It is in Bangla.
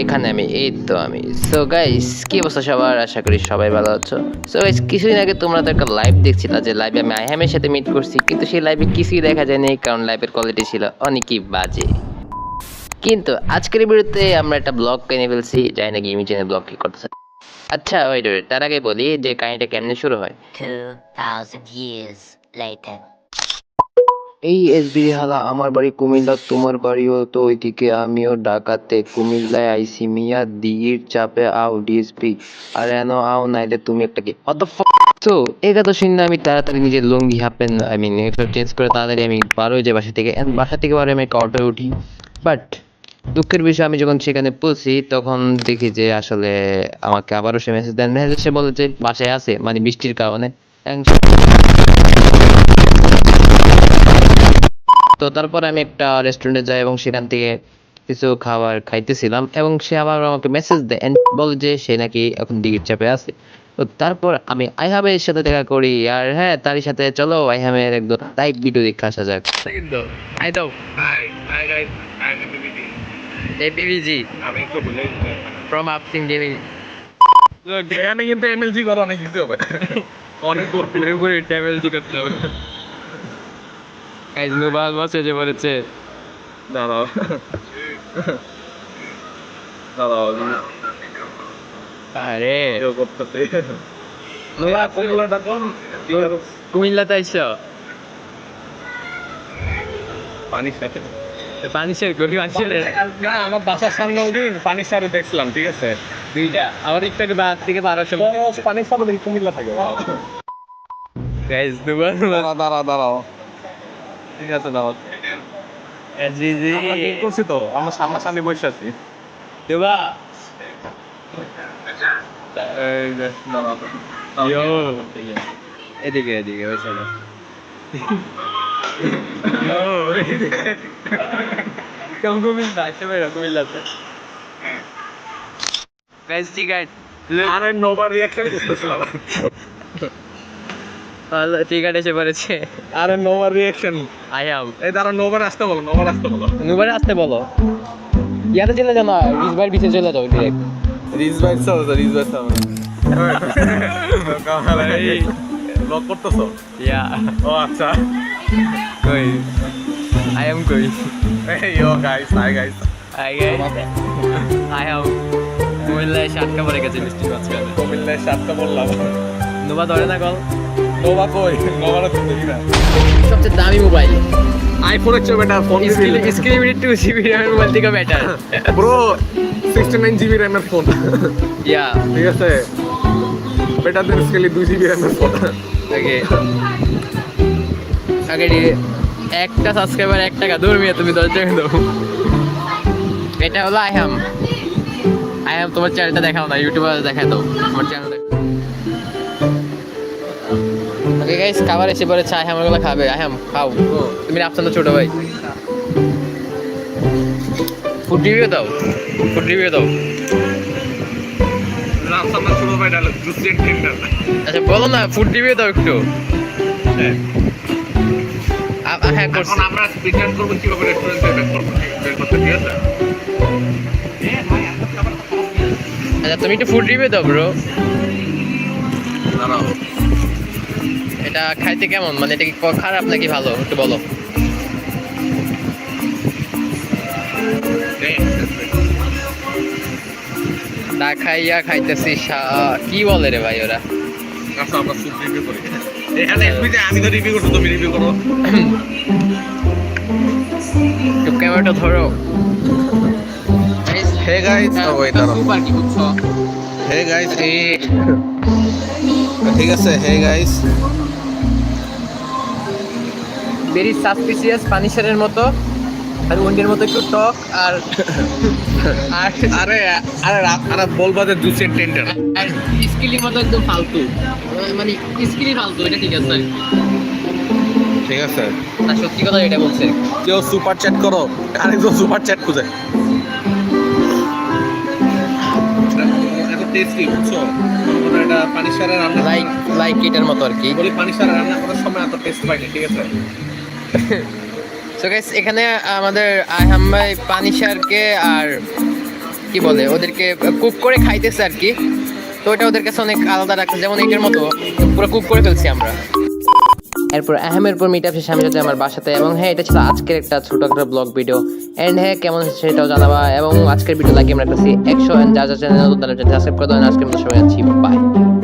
এখানে আমি এই তো আমি সো গাইস কি অবস্থা সবার, আশা করি সবাই ভালো আছো। সো গাইস কিছুদিন আগে তোমরা তো একটা লাইভ দেখছিলা, যে লাইভে আমি আইহামের সাথে মিট করছি, কিন্তু সেই লাইভে কিছুই দেখা যায়নি কারণ লাইভের কোয়ালিটি ছিল অনেকই বাজে। কিন্তু আজকের ভিডিওতে আমরা একটা ব্লগ কিনে ফেলছি, জানি না গেমিং চ্যানেল ব্লগ কি করতেছে। আচ্ছা ওই তার আগে বলি যে কাহিনীটা কেমনে শুরু হয়। 2000 years later. এই এসবি হালা, আমার বাড়ি কুমিল্লা, তোমার বাড়িও তো ওইদিকে, আমিও ঢাকাতে, কুমিল্লায় আইসি মিয়া দিঘির চাপে আও ডিএসপি, আর এনো আও নাইলে তুমি একটা কি what the fuck। তো এই কথা শুনে আমি তাড়াতাড়ি নিজের লুঙ্গি হাফ প্যান্ট চেঞ্জ করে তাড়াতাড়ি আমি বার হয়ে যাই বাসা থেকে, and বাসা থেকে বার হয়ে আমি একটা অটোয় উঠি। বাট দুঃখের বিষয়, আমি যখন সেখানে পৌঁছি তখন দেখি যে আসলে আমাকে আবারও সে মেসেজ দেন, সে বলে যে বাসায় আছে, মানে বৃষ্টির কারণে। And তো তারপরে আমি একটা রেস্টুরেন্টে যাই এবং সেখান থেকে কিছু খাবার খাইতেছিলাম এবং সে আবার আমাকে মেসেজ দেয় and বলে যে সে নাকি এখন দিঘির চাপে আছে। তো তারপর আমি আইহামের সাথে দেখা করি, আর হ্যাঁ তারই সাথে চলো আইহামের একদম লাইভ ভিডিও দেখে আসা যাক। আই দাও Hi guys, I'm BBG. এপিভিজি আমি একটু বুঝাই ফ্রম আপসিং গেমিং। এখানে কিন্তু এমএলজি করা অনেক কিছু হবে অনেক পুরোপুরি ট্রাভেল করতে হবে। গাইস নোবাল মেসেজে বলেছে দাঁড়াও দাঁড়াও আরে কেউ করতেছে নোবা কোনগুলোটা কোন কুমিল্লাতে আইছো, পানি সাথে পানিশের গলি মানুষের না আমার বাসার সামনে ওই পানি সারে দেখছিলাম, ঠিক আছে দুইটা আমার একটু বাদ থেকে 1200 পানি সারে দেখি কুমিল্লা থাকে। গাইস নোবাল দাঁড়াও দাঁড়াও ঠিক আছে দাঁড়াও এসবিজি আমরা কি করছি তো, আমরা সামনাসামনি বসে আছি। দেবা এই যে দাঁড়াও ইয়ো এদিকে এদিকে ওই সাইডে কেমন কুমিল্লা আসতে পারে কুমিল্লাতে গাইস টিকেট আরে নোবার রিঅ্যাকশন করতেছিলাম টিকেট এসে পড়েছে। আরে নোবার রিঅ্যাকশন আই অ্যাম এই দাঁড়াও নোবার আসতে বলো, নোবার আসতে বলো। নুবারে আসতে বলো, ইয়াতে চলে যাও না, রিজবাইর বিচে চলে যাও ডিরেক্ট। রিজ ভাই সামনে রিজ ভাই সামনে এই লক করতেছো? ইয়া ও আচ্ছা কই আই অ্যাম কই এই yo guys, hi guys. I guys I am কুমিল্লায় সাতকা পড়ে গেছে বৃষ্টির মাঝখানে। কুমিল্লায় সাতটা বললাম, নোবা ধরে না কল। নোবা কই? নোবার তো দেখি না। সবচেয়ে দামি মোবাইল, আইফোনের চেয়ে বেটার ফোন স্ক্রিন 2 GB র্যামের মোবাইল থেকে বেটার ব্রো, 69 জিবি র্যামের ফোন, ইয়া ঠিক আছে বেটার দেন স্কেলি 2 জিবি র্যামের ফোন। ওকে আগে একটা সাবস্ক্রাইবার 1 টাকা, ধর্মিয়া তুমি 10 টাকা দাও। এটা হলো আইহাম। আইহাম তোমার চ্যানেলটা দেখাও না, ইউটিউবে দেখাই দাও আমার চ্যানেল। ওকে গাইস খাবার এসে পড়েছে, আইহাম ওগুলো খাবে। আইহাম খাও, তুমি রাফসান ছোট ভাই। ফুড রিভিউ দাও, ফুড রিভিউ দাও। রাস্তাটা ছোট ভাই ডালে জুসিয়েট টেন্ডার। আচ্ছা বলো না, ফুড রিভিউ দাও একটু। হ্যাঁ হ্যাঁ করছি। এখন আমরা স্পিকার করব কিভাবে রেস্টুরেন্টে বের করব, বের করতে, ঠিক আছে? আচ্ছা তুমি একটু ফুড রিভিউ দাও ব্রো। দাঁড়াও এটা খাইতে কেমন, মানে এটা কি খারাপ নাকি ভালো একটু বলো। না খাইয়া খাইতেছি কি বলে রে ভাই ওরা। আচ্ছা আমরা ফুড রিভিউ করি এখানে। এসবিতে আমি তো রিভিউ করছি, তুমি রিভিউ করো। একটু ক্যামেরাটা ধরো। হে গাইস, ওই দাঁড়াও। সুপার কি বুঝছো? হে গাইস, ঠিক আছে হে গাইস। ভেরি সাসপিসিয়াস, পানিশারের মতো, আর অন্যের মতো একটু টক, আর আরে আরে আরে বলবা যে জুসিয়েট টেন্ডার। আর স্কিলির মতো একদম ফালতু, মানে স্কিলি ফালতু, এটা ঠিক আছে। ঠিক আছে, না সত্যি কথা এটা বলছে। কেউ সুপার চ্যাট করো, আরেকজন সুপার চ্যাট খুঁজে। এত টেস্টি বুঝছো, এটা পানি সারা রান্না লাইক এটার মতো আর কি। বলি পানি সারা রান্না করার সময় এত টেস্ট পাইনি, ঠিক আছে? সো গাইস এখানে আমাদের আইহাম ভাই পানিশারকে আর কি বলে ওদেরকে কুক করে খাইতেছে আর কি। তো এটা ওদের কাছে অনেক আলাদা রাখছে, যেমন এটার মতো পুরো কুক করে ফেলছি আমরা। এরপর আহমের পর মিট আপ শেষে আমি যাচ্ছি আমার বাসাতে। এবং হ্যাঁ, এটা ছিল আজকের একটা ছোট একটা ব্লগ ভিডিও। এন্ড হ্যাঁ, কেমন হচ্ছে সেটাও জানাবা। এবং আজকের ভিডিও লাগে আমরা একটা 100 যা যা চ্যানেল সাবস্ক্রাইব করে দেন। আজকের মতো সবাই আছি, বাই।